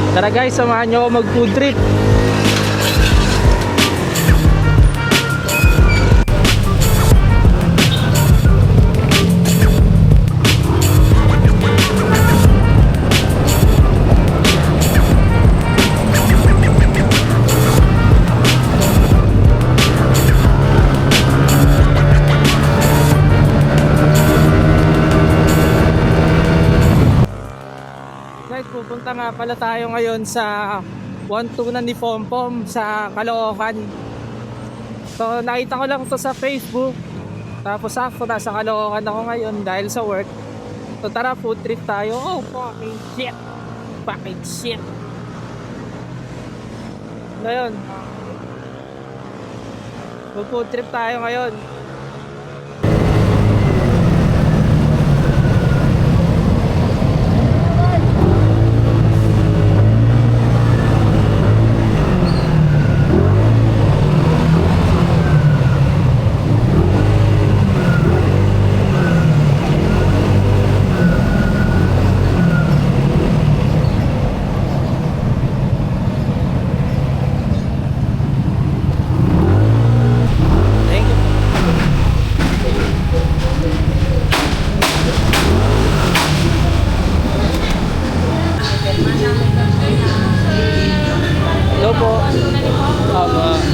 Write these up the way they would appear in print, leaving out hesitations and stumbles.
Tara guys, samahan nyo ako mag food trip. Pupunta nga pala tayo ngayon sa 1-2 ni Pompom sa Caloocan. So nakita ko lang to sa Facebook. Tapos ako nasa Caloocan ako ngayon dahil sa work. So tara, food trip tayo. Oh fucking shit. Fucking shit. Ngayon, food trip tayo ngayon.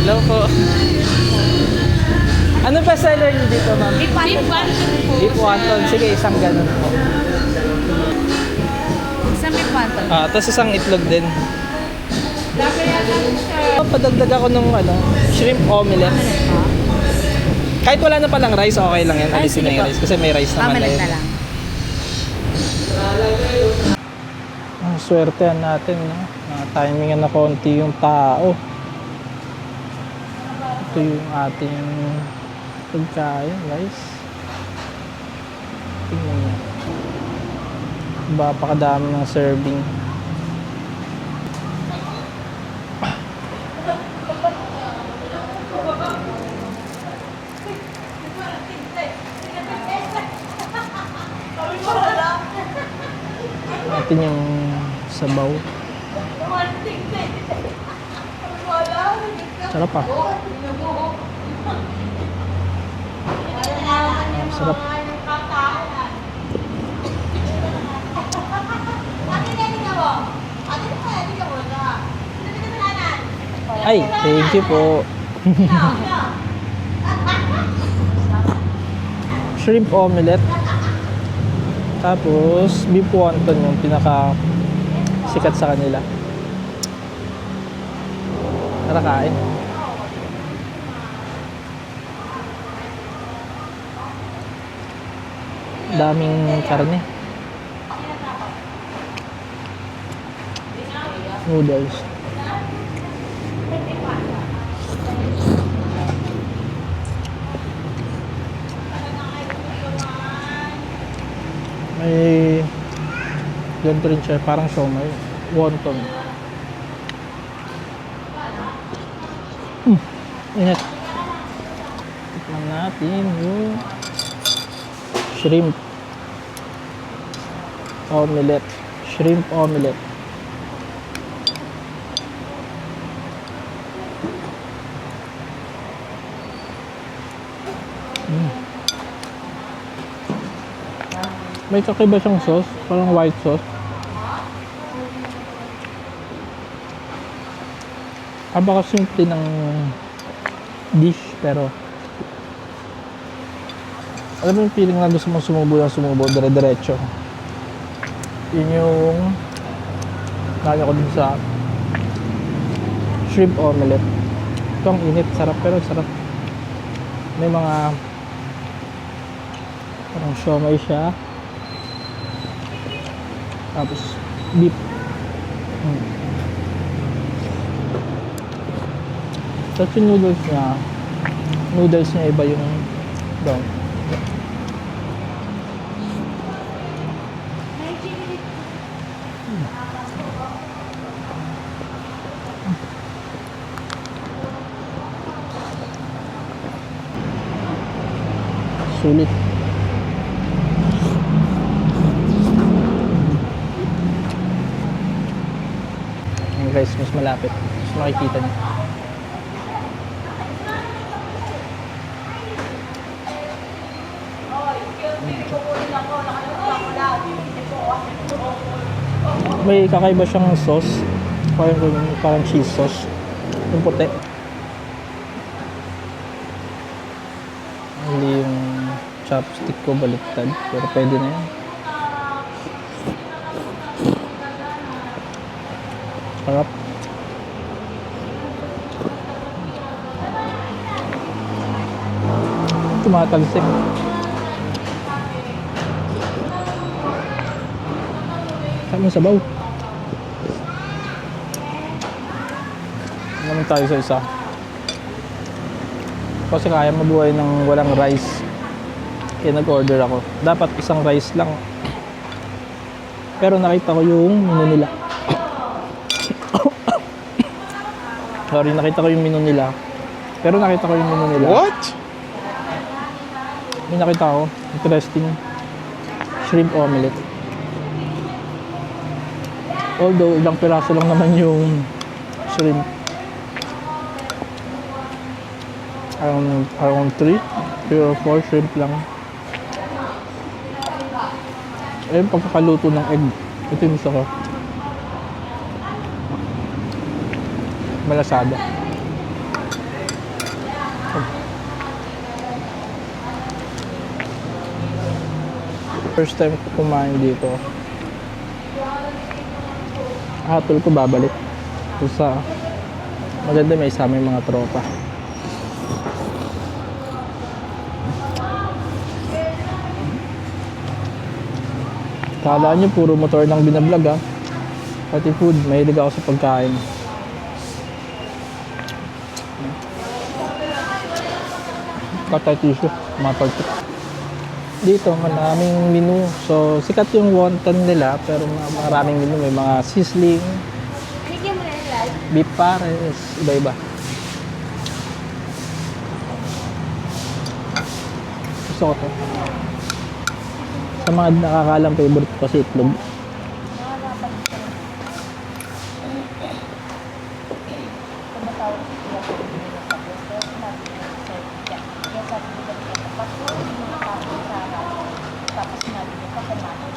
Hello po. Ano ba seller niyo dito, ma'am? Beef wonton po. Beef wonton. Sige, isang ganun po. Isang beef wonton. Tapos isang itlog din. Padagdag ako ng shrimp omelette. Kahit wala na palang rice, okay lang yan. Alisin na yung rice kasi may rice naman omelette na lang. Ang swertehan natin, no? Timingan na konti yung tao. Ito yung ating pagkain, guys. Tingnan nyo. Bapakadami ng serving. Natin yung sabaw. Sarap ah. Sarap. Ay, thank you po. Shrimp omelette. Tapos beef wonton yung pinaka sikat sa kanila. Tara kain. Daming karne. Noodles. May ganito rin siya, parang siomai. Wonton. Ingat. Tikman natin yung shrimp omelette. Shrimp omelette. May kakaiba siyang sauce, parang white sauce. Baka simple ng dish, pero alam mo yung feeling na gusto mong sumubo, dire-diretso. Yun yung kaya ko din sa shrimp omelette. Ito ang init, sarap, pero sarap. May mga parang siomai siya. Tapos beef. Tapos yung noodles niya iba yung brown. Sulit. guys, mas malapit. Mas makikita niyo. May kakaiba siyang sauce. Parang cheese sauce. Yung puti. Hindi yung chopstick ko baliktad. Pero pwede na yan. Sarap. Tumatalsik. Saan yung sabaw? Naman tayo sa isa. Kasi kaya mabuhay ng walang rice. Kaya nag-order ako. Dapat isang rice lang. Pero nakita ko yung menu nila. Sorry, nakita ko yung menu nila. Pero nakita ko yung menu nila. What? May nakita ko. Interesting. Shrimp omelette. Although, ilang piraso lang naman yung shrimp. Around 3 or 4 shrimp lang. Eh, yung pagkakaluto ng egg. Ito yung gusto ko. Malasada. First time ko kumain dito. Hatol ko babalik. Sa maganda may sa aming mga tropa. Kala nyo puro motor lang binablog ha. Pati food, mahilig ako sa pagkain. Katay tissue, matortik. Dito maraming menu. So sikat yung wonton nila pero maraming menu. May mga sizzling, beef pares, iba-iba. Gusto ko to. Sa mga nakakalang favorite ko kasi itlog.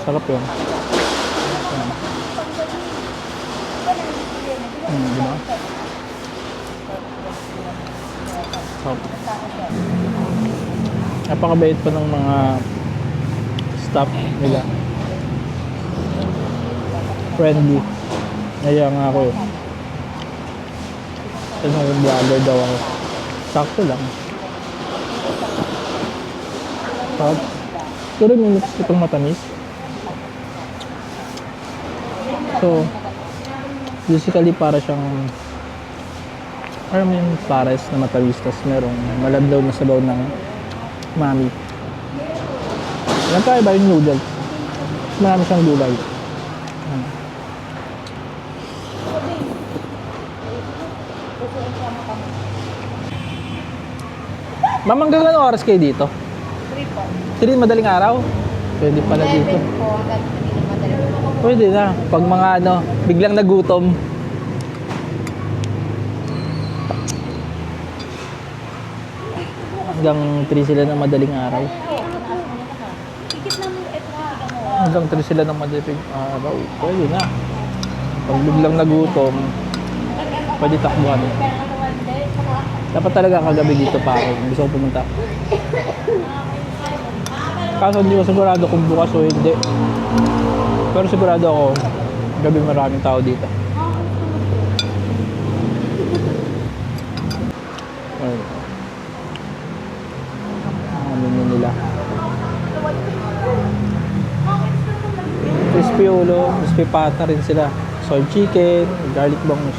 Sarap yun. Diba? Sarap. Napakabait pa ng mga staff nila. Friendly. Kaya nga ako eh. Kasi yung vlogger daw ako. Sakto lang. Sarap. Pero may lips itong matamis. So, basically para siyang yung pares na matamis, tapos merong maladlaw na sabaw ng mami. Nagkaiba yung noodle. Marami siyang gulay. Ma'am, hanggang anong oras kayo dito? 3 po. 3 madaling araw? Pwede pala dito. 11 po, hanggang hindi na madaling araw. Pwede na. Pag mga biglang nagutom. Hanggang 3 sila ng madaling araw. Hanggang 3 sila ng madaling araw. Pwede na. Pag biglang nagutom, pwede takbuhan. Dapat talaga kagabi dito pa ako. Gusto ko pumunta. Kaso hindi ko sigurado kung bukas o hindi. Pero sigurado ako, gabi maraming tao dito. Ayun. Ano nila? Crispy ulo, crispy pata rin sila. Soy chicken, garlic bangus.